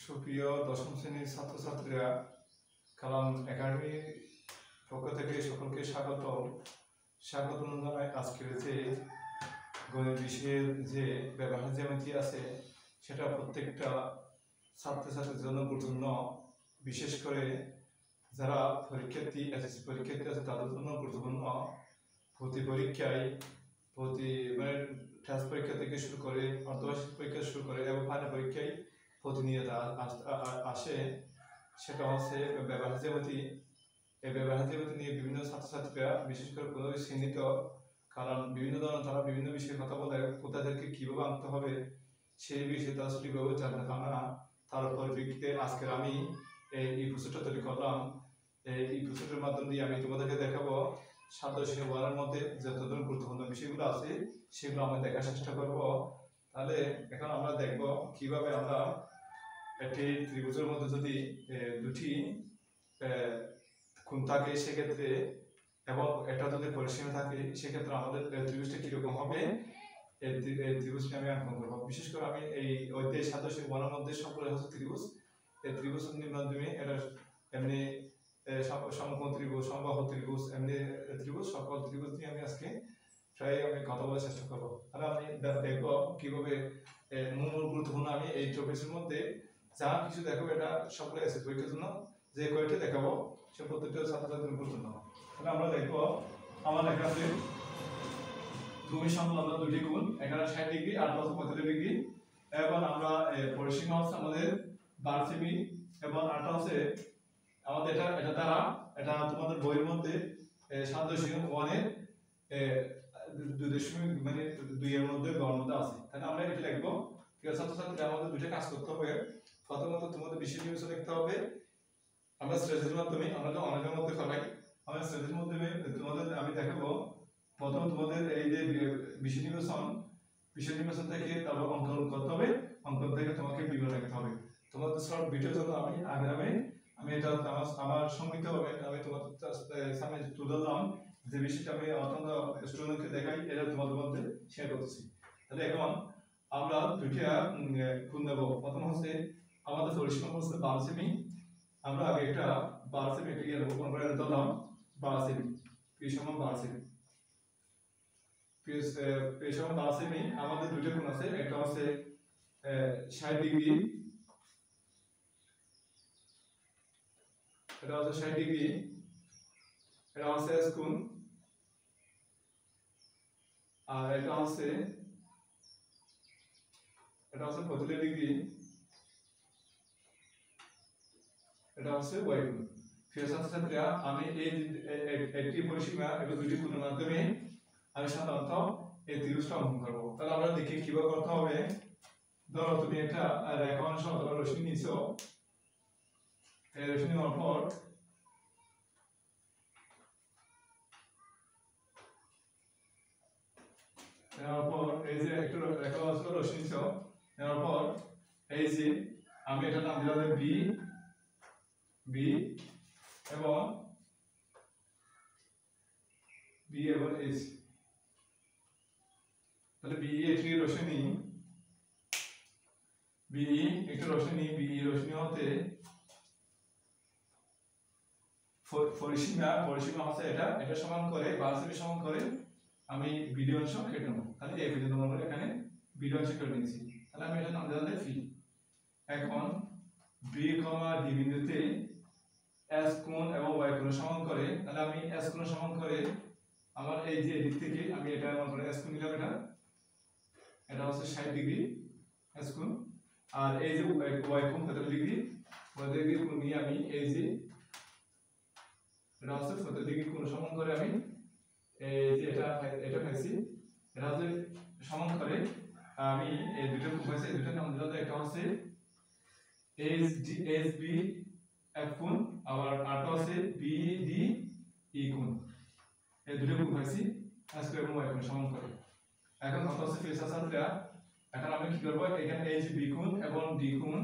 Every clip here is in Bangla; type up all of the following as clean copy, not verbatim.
সুপ্রিয় দশম শ্রেণীর ছাত্রছাত্রীরা, কালাম একাডেমির পক্ষ থেকে সকলকে স্বাগত জানাই। আজকের যে গণিত বিষয়ের যে ব্যবহার জ্যামিতি আছে সেটা প্রত্যেকটা ছাত্রছাত্রীর জন্য গুরুত্বপূর্ণ, বিশেষ করে যারা পরীক্ষার্থী এসএসসি পরীক্ষার্থী আছে তাদের জন্য গুরুত্বপূর্ণ। প্রতি পরীক্ষায় মানে টেস্ট পরীক্ষা থেকে শুরু করে অর্ধবার্ষিক পরীক্ষা শুরু করে এবং ফাইনাল পরীক্ষায় প্রতিনিয়ত আসে। সেটা হচ্ছে ব্যবহার জ্যামিতি। এই ব্যবহার জ্যামিতি নিয়ে বিভিন্ন ছাত্রছাত্রীরা, বিশেষ করে কোনোভাবে চিহ্নিত, কারণ বিভিন্ন ধরনের তারা বিভিন্ন বিষয়ে কথা বলে, কোথাদেরকে কীভাবে আনতে হবে সেই বিষয়ে তারা সঠিকভাবে জানতে পারে না। তার উপর ভিত্তিতে আজকের আমি এই প্রশ্নটা তৈরি করলাম। এই প্রশ্নটার মাধ্যম দিয়ে আমি তোমাদেরকে দেখাবো সাদৃশ্য ওয়ারের মধ্যে যত ধরনের গুরুত্বপূর্ণ বিষয়গুলো আছে সেগুলো আমরা দেখার চেষ্টা করব। তাহলে এখন আমরা দেখব কিভাবে আমরা একটি ত্রিভুজের মধ্যে যদি দুটি কোণ থাকে সেক্ষেত্রে এবং একটা যদি পরিসীমা থাকে সেক্ষেত্রে আমাদের ত্রিভুজটা কিরকম হবে এই ত্রিভুজটা আমি অঙ্কন করবো। বিশেষ করে আমি এই অধ্যায় সাদৃশ্য ওয়ারের মধ্যে সকলে হচ্ছে ত্রিভুজ। এই ত্রিভুজের মাধ্যমে এটা এমনি সমকোণ ত্রিভুজ, সমবাহু ত্রিভুজ, এমনি ত্রিভুজ, সকল ত্রিভুজ নিয়ে আমি আজকে আমি কথা বলার চেষ্টা করবো। তাহলে আমি দেখবো কিভাবে মূল গুরুত্বপূর্ণ আমি এই টপিকের মধ্যে যা কিছু দেখাবো এটা সকলে এসে পরীক্ষার জন্য যে কয়েকটা দেখাবো সে প্রত্যেকটা ছাত্রছাত্রীর গুরুত্বপূর্ণ। তাহলে আমরা দেখবো আমার এখানে ভূমি সংলগ্ন দুটি কোণ, এখানে 60 ডিগ্রি আর 45 ডিগ্রি, এবং আমরা পরিসীমা হচ্ছে আমাদের 12 সেমি এবং আটা হচ্ছে আমাদের এটা দ্বারা এটা তোমাদের বইয়ের মধ্যে সাদৃশ্য ওয়ানের 2 মানে 2 এর মধ্যে গড়ের মধ্যে আছে। তাহলে আমরা এটা লিখবো। ছাত্রছাত্রীরা আমাদের দুটো কাজ করতে হবে। প্রথমত তোমাদের বিষয় নির্বাচন লিখতে হবে। আমরা স্ট্র্যাটেজির মাধ্যমে আমরা তো অনেকের মধ্যে ফেলাই, আমরা স্ট্র্যাটেজির মাধ্যমে তোমাদের আমি দেখাবো। প্রথম তোমাদের এই যে বিষয় নির্বাচন থেকে তারপর অঙ্কন করতে হবে, অঙ্কন থেকে তোমাকে বিবরণ লিখতে হবে। তোমাদের শর্ট ভিডিওর জন্য আমি এটা আমার সংক্ষিপ্তভাবে আমি তোমাদের সামনে তুলে ধরলাম যে বিষয়টা আমি অত্যন্ত স্টুডেন্টকে দেখাই, এটা তোমাদের মধ্যে শেয়ার করতেছি। তাহলে এখন আমরা দুইটা কোণ নেব। প্রথম হচ্ছে আমাদের পরিসীমা হচ্ছে 12 সেমি। আমরা আগে একটা 12 সেমি একটা ইয়ে নেব, কোন করে ধরলাম 12 সেমি, পি সমান 12 সেমি। পি সমান 12 সেমি। আমাদের দুটো কোণ আছে, একটা হচ্ছে 60 ডিগ্রি, এটা হচ্ছে 60 ডিগ্রি, এটা হচ্ছে এস কোণ, আর এটা হচ্ছে 45 ডিগ্রি, এটা হচ্ছে ওয়াই কোণ। প্রিয় ছাত্রছাত্রীরা, আমি এই একটি পরিসীমা এবং দুটি কোণের মাধ্যমে আমি সাধারণত এই ত্রিভুজটা অঙ্কন করব। তাহলে আমরা দেখি কিভাবে করতে হবে। ধরো তুমি একটা রেখা অংশ অথবা রশ্মি নিছো, এই রশ্মি নেওয়ার পর এই যে একটা রেখা অংশ রশ্মি নিছো, নেওয়ার পর এই যে আমি এটা নাম দিলাম বি এবং এইচ। তাহলে বি একটি রশ্মি, বি রশ্মি হতে পরিসীমা হচ্ছে এটা সমান করে 12 সেমি সমান করে আমি বিডি অংশ কেটে নেব। তাহলে এই পর্যন্ত আমরা এখানে বিডি অংশ কেটে নিয়েছি। তাহলে আমি এটা নাম দিলাম ফি। এখন বি কমা ডি বিন্দুতে এস কোণ এবং ওয়াই কোণ সমান করে, তাহলে আমি এস কোণ সমান করে আমার এই যে দিক থেকে আমি এটা আমার করে এস কোণ নিলাম, এটা হচ্ছে 60 ডিগ্রি এস কোণ, আর এই যে ওয়াই কোণ কত ডিগ্রি, ওয়াই ডিগ্রি কোণ নিয়ে আমি এই যে এটা হচ্ছে 70 ডিগ্রি কোণ সমান করে আমি এই যে এটা পাইছি, এটা হচ্ছে সমান করে আমি এই দুটো কোণ পাইছি। দুটো নাম দিলাম, একটা হচ্ছে এইচ বি এফ কোণ, আবার আরেকটা হচ্ছে বি ডি ই কোণ। এই দুটো কোণ পাইছি এস কোণ এবং ওয়াই কোণ সমান করে। এখন কথা হচ্ছে প্রিয় ছাত্রীরা, এখন আমি কি করব, এখানে এই যে বি কোণ এবং ডি কোণ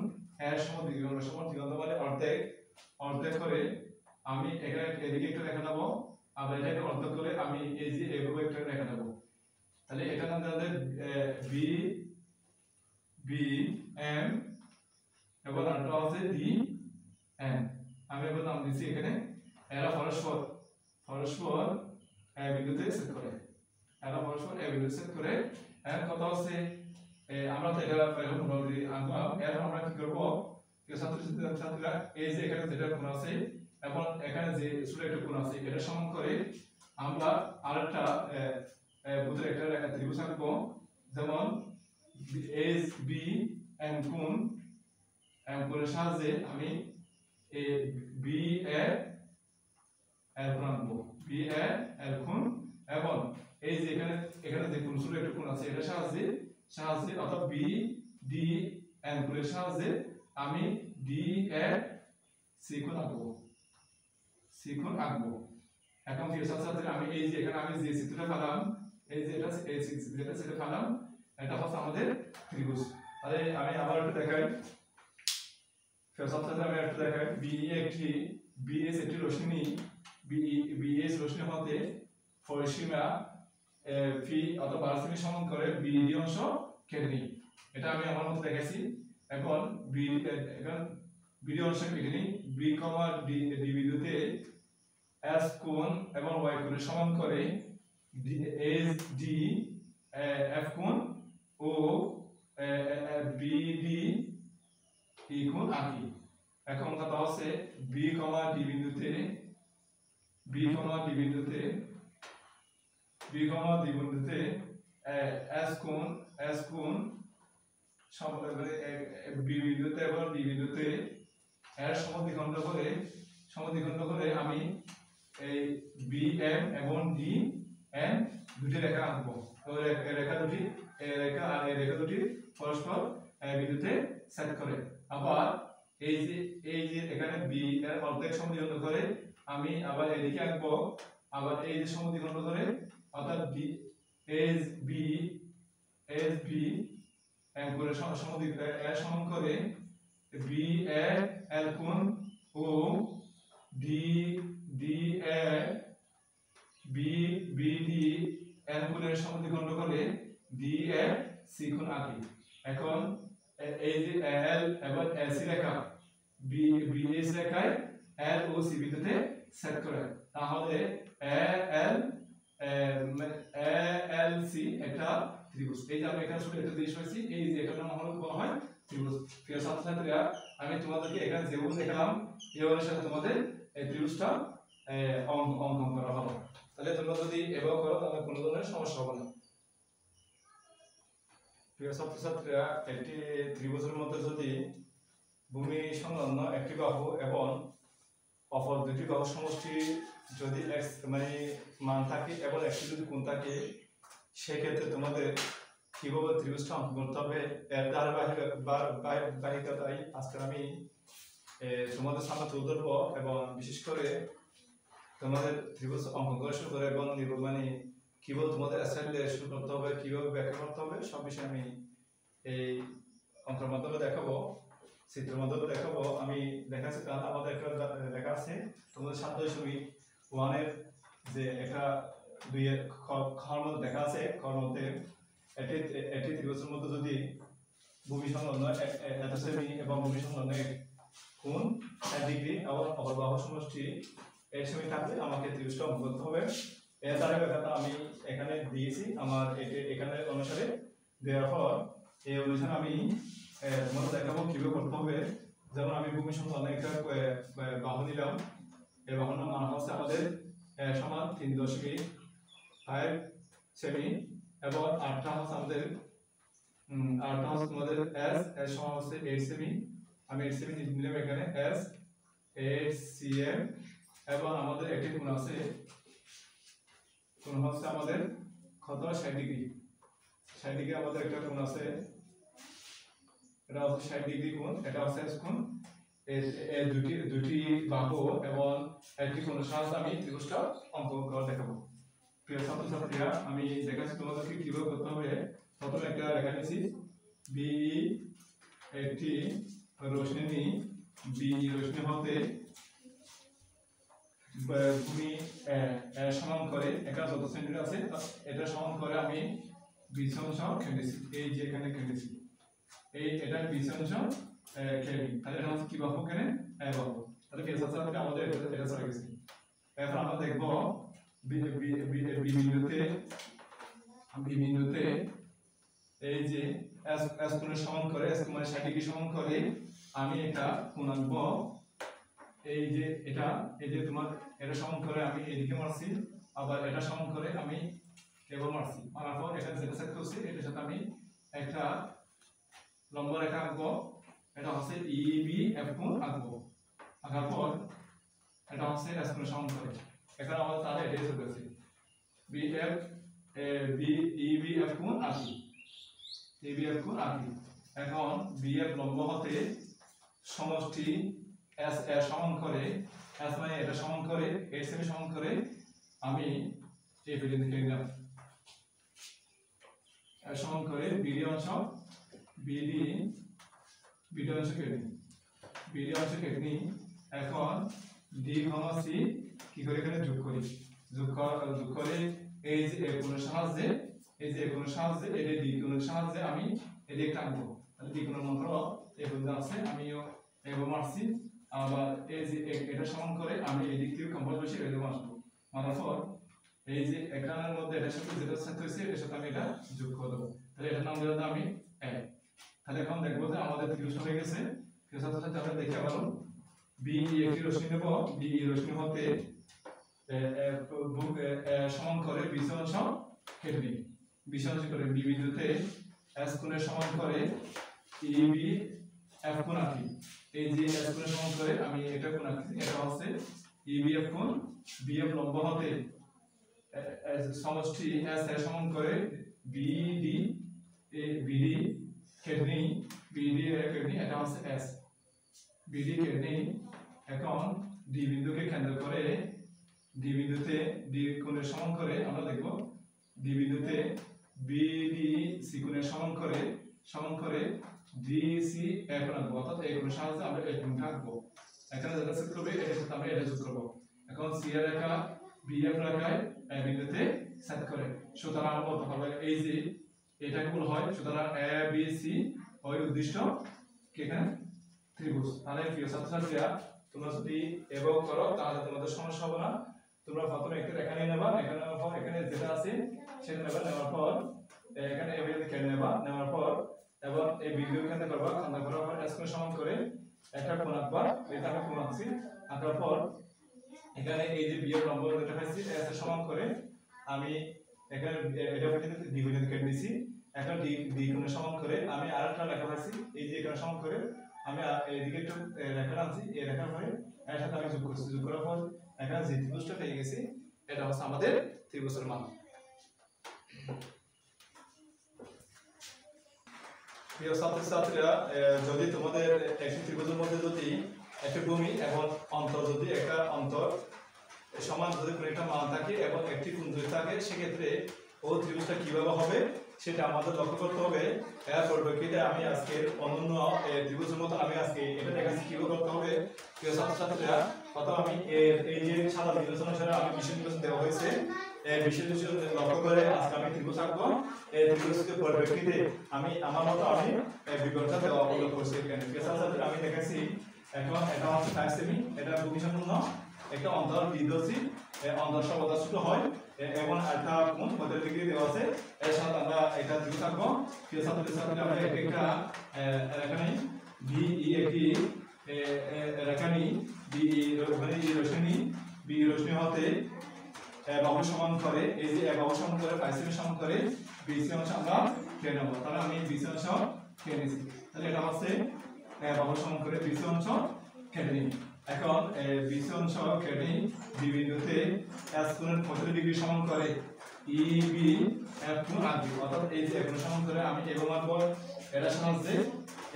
এর সমদিগন্ত মানে অর্ধেক করে আমি এখানে এদিকে একটা রেখা দেব, আবার এটাকে অর্ধেক করে আমি এই যে এভাবে একটা রেখা দেব। তাহলে এটা নাম দিলাম বি এম এবং আরেকটা ডি এন, আমি এবার নাম দিচ্ছি এখানে এরা পরস্পর এ বিন্দুতে ছেদ করে, এরা পরস্পর এ বিন্দুতে ছেদ করে। এর কথা হচ্ছে আমরা তো এটা মোটামুটি আঁকলাম। এর আমরা কি করবো, ছাত্রীরা এই যে এখানে যেটা কোণ আছে এবং এখানে যে ছোট একটা কোণ আছে এটা সমান করে আমরা আরেকটা বুঝে একটা রেখা ত্রিভুজ আঁকবো। যেমন এস বি এম কোণের সাহায্যে আমি বি এ এর কোণ আঁকবো, বি এ এর কোণ, এবং এই যে এখানে যে কোণ ছোট একটা কোণ আছে এটার সাহায্যে অর্থাৎ বি ডি এন কোণের সাহায্যে আমি ডি এ সি কোণ আঁকবো, এখন কি ছাত্রছাত্রী আমি এই যে এখানে আমি যে চিত্রটা পেলাম, এই যে এটা এই যেটা সেটা পেলাম, এটা হচ্ছে আমাদের ত্রিভুজ। তাহলে আমি আবার একটু দেখাই, ছাত্রছাত্রী আমি একটু দেখাই, বিএস একটি রশ্মি, বিএস রশ্মি হতে পরিসীমা ফি অথবা পারস্পরিক সমান করে বিডি অংশ কেটে নিই। এটা আমি আমার মতো দেখাইছি। এখন বিডি অংশ কেটে নিই, বি কমা ডি বিন্দুতে এস কোণ এবং ওয়াই কোণের সমান করে এস ডি এফ কোণ ও বিডি ই কোণ আঁকি। এখন কথা হচ্ছে বি কমা ডি বিন্দুতে এস কোণ বি বিন্দুতে এবং ডি বিন্দুতে এর সমদ্বিখণ্ড করে আমি এই বি এম এবং ডি এন দুটি রেখা আঁকবো। রেখা দুটি পরস্পর বিন্দুতে ছেদ করে। আবার এই যে এখানে বি এর অর্ধেক সমদ্বিখণ্ড করে আমি আবার এদিকে আঁকবো, আবার এই যে সমদ্বিখণ্ড করে অর্থাৎ ডি এস বি এম করে সমান করে বি এ এল কোণ ও D A B D N কোণের সমদ্বিখণ্ড করে ডি এ সি কোণ আঁকি। এখন এই যে এল এবং এসি রেখা বিএস রেখায় এল ও সি বিন্দুতে ছেদ করে, তাহলে এল সি একটা ত্রিভুজ। এই যে আমি এখানে ছোট একটা জিনিস পাইছি, এই যে এটা নাম বলা হয় ত্রিভুজ। প্রিয় ছাত্রছাত্রীরা আমি তোমাদেরকে এখানে যেভাবে দেখালাম এই অনুসারে তোমাদের এই ত্রিভুজটা অঙ্কন করা হবে। তাহলে তোমরা যদি এভাবে করো তাহলে কোনো ধরনের সমস্যা হবে না। প্রিয় ছাত্রছাত্রীরা একটি ত্রিভুজের মধ্যে যদি ভূমি সংলগ্ন একটি বাহু এবং অপর দুটি বাহু সমষ্টি যদি মান থাকে এবং একটি যদি কোণ থাকে, সেক্ষেত্রে তোমাদের কিভাবে ত্রিভুজটা অঙ্কন করতে হবে এর ধারাবাহিকতায় আজকে আমি তোমাদের সামনে তুলে ধরবো, এবং বিশেষ করে তোমাদের ত্রিভুজ অঙ্কন করা শুরু করে এবং কিভাবে তোমাদের অ্যাসাইনমেন্ট শুরু করতে হবে, কিভাবে ব্যাখ্যা করতে হবে, সব বিষয়ে আমি এই অঙ্কের মাধ্যমে দেখাবো, চিত্রের মাধ্যমে দেখাবো। আমি দেখাচ্ছি আমাদের একটা লেখা আছে তোমাদের 7.1 যে একটা 2 এর খর মধ্যে দেখা আছে, খর মধ্যে এটি ত্রিভুজের মধ্যে যদি ভূমি সংলগ্ন এত সেমি এবং ভূমি সংলগ্ন কোণ 60 ডিগ্রি এবং অপর বাহু সমষ্টি এর সেমি থাকলে আমাকে ত্রিভুজটা অঙ্কন করতে হবে। এর ধারাবাহিকতা আমি এখানে দিয়েছি, আমার এখানে অনুসারে দেওয়ার পর এই অনুসারে আমি তোমাদের দেখাবো কিভাবে করতে হবে। যেমন আমি ভূমি সংলগ্ন একটা বাহু নিলাম, এই বাহুর মান হচ্ছে আমাদের সমান 3.5 সেমি এবং আরটা হচ্ছে আমাদের তোমাদের এস সমান হচ্ছে 8 সেমি। আমি 8 সেমি নিলাম এখানে এস 8 সিএম এবং আমাদের একটি কোণ আছে, কোণ হচ্ছে আমাদের কত 60 ডিগ্রি। 60 ডিগ্রি আমাদের একটা কোণ আছে, এটা হচ্ছে 60 ডিগ্রি কোণ, এটা হচ্ছে এস কোণ। এই দুটি বাহু এবং একটি কোণের সাহায্যে আমি ত্রিভুজটা অঙ্কন করে দেখাবো। প্রিয় ছাত্রছাত্রীরা আমি দেখাচ্ছি তোমাদেরকে কিভাবে করতে হবে। প্রথমে একটা রেখা নিয়েছি, বি একটি রশ্মি নিই, বি রশ্মি হতে ভূমি সমান করে এখানে যত সেন্টিমিটার আছে এটা সমান করে আমি 20 অংশ কেটেছি, এই যে এখানে কেটেছি, এটা 20 অংশ কেবি, তাহলে এটা হচ্ছে কি বাহু এখানে বাহু, তাহলে প্রিয় ছাত্রছাত্রী আমাদের এটা চলে গেছে। এরপর আমরা দেখব বি বিন্দুতে এই যে s কোণের সমান করে s মানে 60 ডিগ্রি সমান করে আমি এটা কোণ আঁকব। এই যে তোমার এটা সমান করে আমি এদিকে মারছি, আবার এটা সমান করে আমি কেবল মারছি, মারার পর এটা যেটা সেট করছি এটার সাথে আমি একটা লম্ব রেখা আঁকবো, এটা হচ্ছে EBF কোণ আঁকবো। আঁকার পর এটা হচ্ছে s কোণের সমান করে, এখানে আমাদের তাহলে এটাই চলে গেছে EBF কোণ আঁকি, EBF কোণ আঁকি। এখন BF লম্ব হতে সমষ্টি S এর সমান করে, S মানে এটা সমান করে এর সাথে সমান করে আমি এই পর্যন্ত কেটে নিলাম, এর সমান করে BD অংশ কেটে নিই। এখন D, C কি করে এখানে যোগ করি, যোগ করে এই যে কোণের সাহায্যে এই D কোণের সাহায্যে আমি এদিকে টানবো, তাহলে D কোণের মন্ত্র এই পর্যন্ত আছে, আমিও এভাবে মারছি। আবার এই যে এটা সমান করে আমি এদিক থেকে কম্পাস বসে এরকম আসবো, মারার পর এই যে এখানের মধ্যে এটার সাথে যেটা সেট হয়েছে এটার সাথে আমি এটা যোগ করে দেবো, তাহলে এটার নাম দিলাম আমি এক। তাহলে এখন দেখবো যে আমাদের ত্রিভুজ হয়ে গেছে। ত্রিভুজের সাথে আমরা দেখে পারো BE একটি রশ্মি নেব, BE রশ্মি হতে সমান করে BC অংশ কেটে নিই, BC অংশ করে B বিন্দুতে S কোণের সমান করে EBF কোণ আঁকি। এই যে S কোণের সমান করে আমি এটা কোণ আঁকি, এটা হচ্ছে EBF কোণ। BF লম্ব হতে সমষ্টি S এর সমান করে BD কেটে নিই, এটা হচ্ছে S, BD কেটে নিই। এখন D বিন্দুকে কেন্দ্র করে D বিন্দুতে D কোণের সমান করে আমরা দেখব D বিন্দুতে BDC কোণের সমান করে DC এক কোণ আঁকবো, অর্থাৎ এই কোণের সাহায্যে আমরা এই কোণটা আঁকবো। এখানে যেটা সেট করবে এটার সাথে আমরা এটা যোগ করব। এখন C এর রেখা BF রেখায় এই বিন্দুতে সেট করে, সুতরাং আমরা বলতে পারবো এই যে এটা গুণ হয়, সুতরাং ABC হয় উদ্দিষ্ট এখানে ত্রিভুজ। তাহলে প্রিয় ছাত্রছাত্রীরা তোমরা যদি এভাবে করো তাহলে তোমাদের সমস্যা হবে না। তোমরা প্রথমে একটা রেখা নিয়ে নেবা, রেখা নেওয়ার পর এখানে যেটা আছে সেটা নেবা, নেওয়ার পর এখানে এই বিন্দু কেটে নেবা, নেওয়ার পর এবং এই বিন্দু কেন্দ্র করবা, কেন্দ্র করার পর S কোণ সমান করে একটা কোণ আঁকবা, এটা আমি কোণ আঁকছি। আঁকার পর এখানে এই যে BF লম্ব যেটা পাইছি S এর সমান করে আমি এখানে এটা পর্যন্ত D পর্যন্ত কেটে দিয়েছি। এখন D কোণের সমান করে আমি আরেকটা রেখা পাইছি, এই যে এখানে সমান করে আমি এদিকে একটু রেখা আনছি, এই রেখার পরে এর সাথে আমি যোগ করছি, যোগ করার পর এখানে যে ত্রিভুজটা পেয়ে গেছি এটা হচ্ছে আমাদের ত্রিভুজের মান। প্রিয় ছাত্রছাত্রীরা, যদি তোমাদের একটি ত্রিভুজের মধ্যে যদি একটি ভূমি এবং অন্তর যদি একটা অন্তর সমান যদি কোনো একটা মান থাকে এবং একটি কোণ যদি থাকে, সেক্ষেত্রে ও ত্রিভুজটা কিভাবে হবে সেটা আমাদের লক্ষ্য করতে হবে। এর পরিপ্রেক্ষিতে আমি আজকে অনন্য ত্রিভুজের মতো আমি আজকে এটা দেখাচ্ছি কিভাবে করতে হবে। প্রিয় ছাত্রছাত্রীরা, প্রথম আমি এই যে সাদা বিবেচনা ছাড়া আমি বিশেষ বিবেচনা দেওয়া হয়েছে, এই বিশেষ লক্ষ্য করে আজকে আমি ত্রিভুজ আঁকবো। এই ত্রিভুজের পরিপ্রেক্ষিতে আমি আমার মতো আমি বিবরণটা দেওয়া অবলম্বন করছি। এখানে প্রিয় ছাত্রছাত্রীরা আমি দেখাচ্ছি, এখন এটা হচ্ছে 5 সেমি, এটা ভূমি সম্পূর্ণ একটা অন্তর বিদ্যুৎ অন্তর সর্বদা ছোট হয় এবং একটা কোণ 45 ডিগ্রি দেওয়া আছে, এর সাথে আমরা এটা ত্রিভুজ আঁকবো। প্রিয় ছাত্রছাত্রীরা, আমরা একটা রেখা নিই BE, একটি রেখা নিই BE রশ্মি হতে বাহু সমান করে এই যে বাহু সমান করে 5 সেমি সমান করে BC অংশ আমরা কেটে নেব। তাহলে আমি BC অংশ কেটে নিয়েছি, তাহলে এটা হচ্ছে বাহু সমান করে BC অংশ কেটে নিই। এখন BC অংশ কেটে D বিন্দুতে S কোণের 45 ডিগ্রি সমান করে EBF কোণ আঁকবো, অর্থাৎ এই যে কোণ সমান করে আমি এভাবে মারবো, এটা সাহায্যে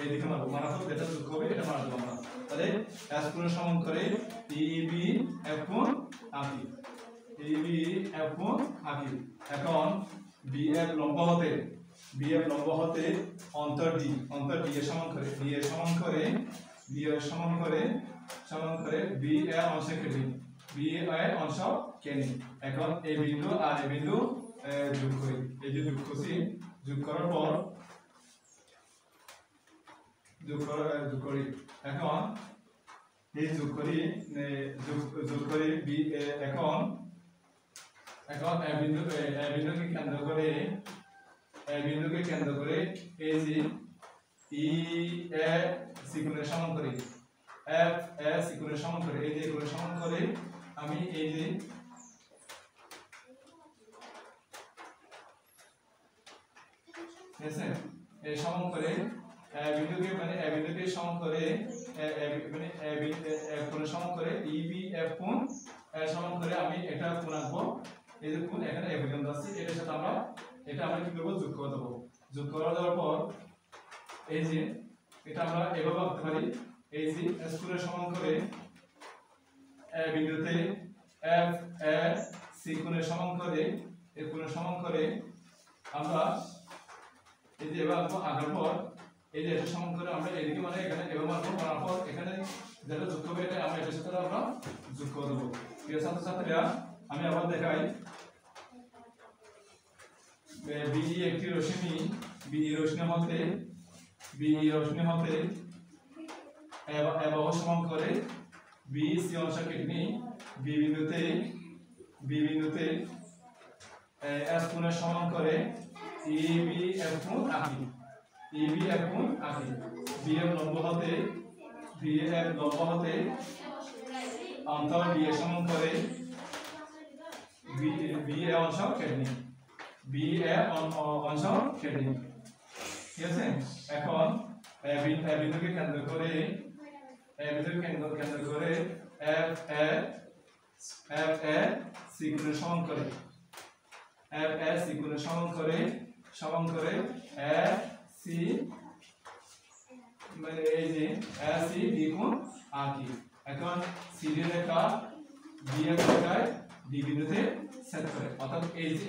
এইদিকে মারবো, মারার পর যেটা যোগ হবে এটা মারবো আমরা, তাহলে S কোণ সমান করে EBF কোণ আঁকি, EBF কোণ আঁকি। এখন BF লম্ব হতে অন্তর D এর সমান করে B এর অংশ কেটে নিই। এখন এই বিন্দু আর এই বিন্দু যোগ করি, এই যে যোগ করছি, যোগ করার পর যোগ করি এখন এই যোগ করি এখন বিন্দুকে কেন্দ্র করে এই যে ই এ সিকুলের সমান করি এফ এ সিকুলের সমান করে এই যে এগুলো সমান করে আমি এই যে ঠিক এই সমান করে বিন্দুকে সমান করে কোণ সমান করে ই বি এফ কোণ সমান করে আমি এটা কোণ আঁকবো এই যে কোণ এখানে এ পর্যন্ত আছে এটার সাথে আমরা কি করব যোগ করে দেব যোগ করে দেওয়ার পর এই যে এটা আমরা এভাবে আঁকতে পারি এই যে এস কোণের সমান করে বিন্দুতে এফ এ সি কোণের সমান করে এই কোণের সমান করে আমরা এই যে এবার আঁকার পর এই যে এটা সমান করে আমরা এদিকে মানে এখানে এভাবে আঁকবো করার পর এখানে যেটা যোগ করবে এটা আমরা এটার সাথে আমরা যোগ করে দেবো প্রিয় ছাত্রছাত্রীরা আমি আবার দেখাই বিই একটি রশ্মি বিই রশ্মি হতে এভাবে সমান করে বি সি অংশ কেটে নিই বি বিন্দুতে এস কোণের সমান করে ই বি এফ কোণ আঁকি বি এর লম্ব হতে অন্তর বি এর সমান করে বি এ অংশ কেটে নিই বি এ অংশ কেটে নিই ঠিক আছে এখন বিন্দুকে কেন্দ্র করে এফ এ সি কোণের সমান করে এফ এ সি কোণের সমান করে এ সি মানে এই যে এ সি বি কোণ আঁকি এখন সি ডি রেখা বি এর রেখায় ডি বিন্দুতে ছেদ করে অর্থাৎ এই যে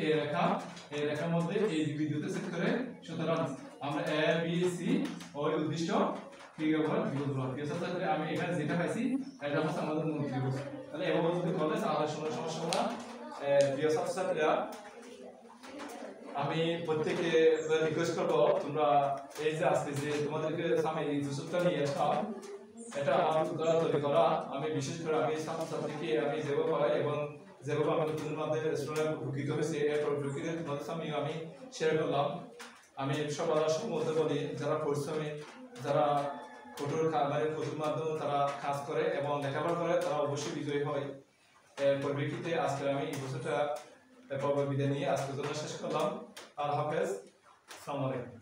এই রেখার মধ্যে এই ডি বিন্দুতে ছেদ করে সুতরাং আমরা এ বি সি ওই উদ্দিষ্ট ত্রিভুজ বিন্দু তাহলে আমি এখানে যেটা পাইছি এটা হচ্ছে আমাদের মূল ত্রিভুজ তাহলে এভাবে যদি করলে তাহলে সমস্যা হবে না প্রিয় ছাত্রছাত্রীরা আমি প্রত্যেককে রিকোয়েস্ট করব তোমরা এই যে আজকে যে তোমাদেরকে সামনে এই যুক্তটা নিয়ে আসলাম এটা তৈরি করা আমি বিশেষ করে আমি ছাত্রছাত্রীকে আমি যেভাবে পাই এবং যেভাবে আমি নতুন মাধ্যমে স্টুডেন্ট উপকৃত হয়েছে এরপর উপকৃত তোমাদের সামনে আমি শেয়ার করলাম আমি সবার সম্মত বলি যারা পরিশ্রমী যারা কঠোর মাধ্যমে তারা কাজ করে এবং লেখাপড়া করে তারা অবশ্যই বিজয়ী হয় এর পরিপ্রেক্ষিতে আজকে আমি এই বছরটা বিদায় নিয়ে আজকের জন্য শেষ করলাম। আল্লাহ হাফেজ, আসসালামু আলাইকুম।